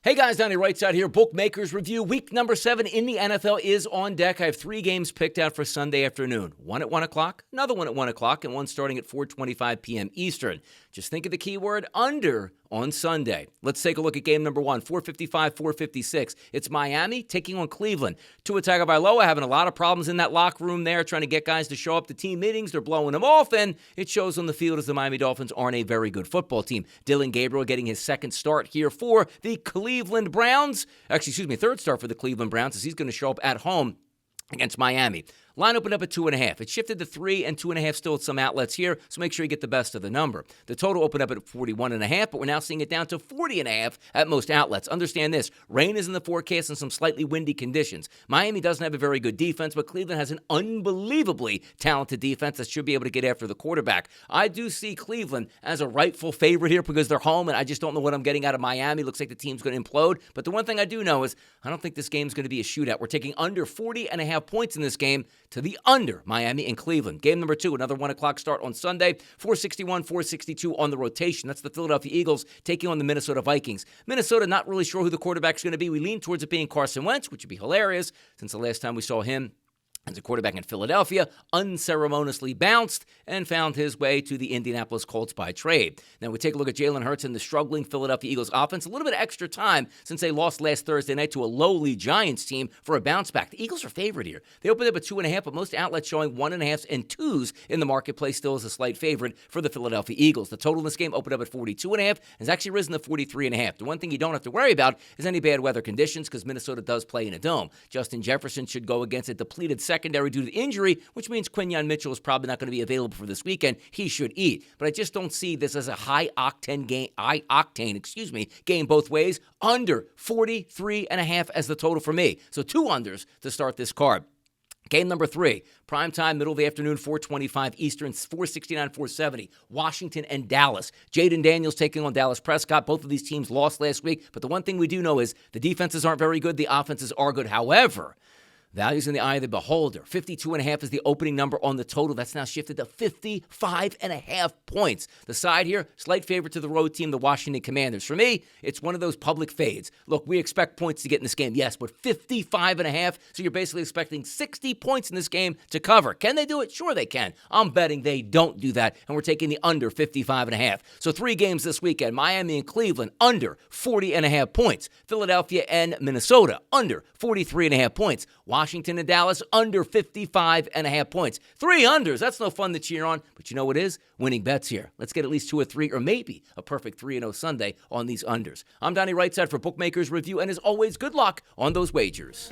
Hey guys, Donnie RightSide here. Bookmakers Review. Week number 7 in the NFL is on deck. I have 3 games picked out for Sunday afternoon. One at 1 o'clock, another one at 1 o'clock, and one starting at 4:25 p.m. Eastern. Just think of the keyword under on Sunday. Let's take a look at game number 1, 4:55, 4:56. It's Miami taking on Cleveland. Tua Tagovailoa having a lot of problems in that locker room there, trying to get guys to show up to team meetings. They're blowing them off, and it shows on the field as the Miami Dolphins aren't a very good football team. Dylan Gabriel getting his second start here for the Cleveland Browns. Third start for the Cleveland Browns as he's going to show up at home against Miami. Line opened up at 2.5. It shifted to 3 and 2.5 still at some outlets here, so make sure you get the best of the number. The total opened up at 41.5, but we're now seeing it down to 40.5 at most outlets. Understand this, rain is in the forecast and some slightly windy conditions. Miami doesn't have a very good defense, but Cleveland has an unbelievably talented defense that should be able to get after the quarterback. I do see Cleveland as a rightful favorite here because they're home, and I just don't know what I'm getting out of Miami. Looks like the team's going to implode, but the one thing I do know is I don't think this game's going to be a shootout. We're taking under 40.5 points in this game to the under Miami and Cleveland. Game number 2, another 1 o'clock start on Sunday, 4:61, 4:62 on the rotation. That's the Philadelphia Eagles taking on the Minnesota Vikings. Minnesota, not really sure who the quarterback's going to be. We lean towards it being Carson Wentz, which would be hilarious since the last time we saw him as a quarterback in Philadelphia, unceremoniously bounced and found his way to the Indianapolis Colts by trade. Now we take a look at Jalen Hurts and the struggling Philadelphia Eagles offense. A little bit of extra time since they lost last Thursday night to a lowly Giants team for a bounce back. The Eagles are favored here. They opened up at 2.5, but most outlets showing 1.5s and 2s in the marketplace still is a slight favorite for the Philadelphia Eagles. The total in this game opened up at 42.5 and has actually risen to 43.5. The one thing you don't have to worry about is any bad weather conditions because Minnesota does play in a dome. Justin Jefferson should go against a depleted secondary due to injury, which means Quinyon Mitchell is probably not going to be available for this weekend. He should eat. But I just don't see this as a high-octane game both ways. Under 43.5 as the total for me. So 2 unders to start this card. Game number 3, primetime, middle of the afternoon, 4:25 Eastern, 4:69, 4:70, Washington and Dallas. Jaden Daniels taking on Dallas Prescott. Both of these teams lost last week, but the one thing we do know is the defenses aren't very good, the offenses are good. However, values in the eye of the beholder. 52.5 is the opening number on the total. That's now shifted to 55.5 points. The side here, slight favorite to the road team, the Washington Commanders. For me, it's one of those public fades. Look, we expect points to get in this game, yes, but 55.5, so you're basically expecting 60 points in this game to cover. Can they do it? Sure they can. I'm betting they don't do that, and we're taking the under 55.5. So 3 games this weekend, Miami and Cleveland, under 40.5 points. Philadelphia and Minnesota, under 43.5 points. Washington and Dallas under 55.5 points. 3 unders. That's no fun to cheer on. But you know what is? Winning bets here. Let's get at least 2 or 3 or maybe a perfect 3-0 Sunday on these unders. I'm Donnie RightSide for Bookmakers Review. And as always, good luck on those wagers.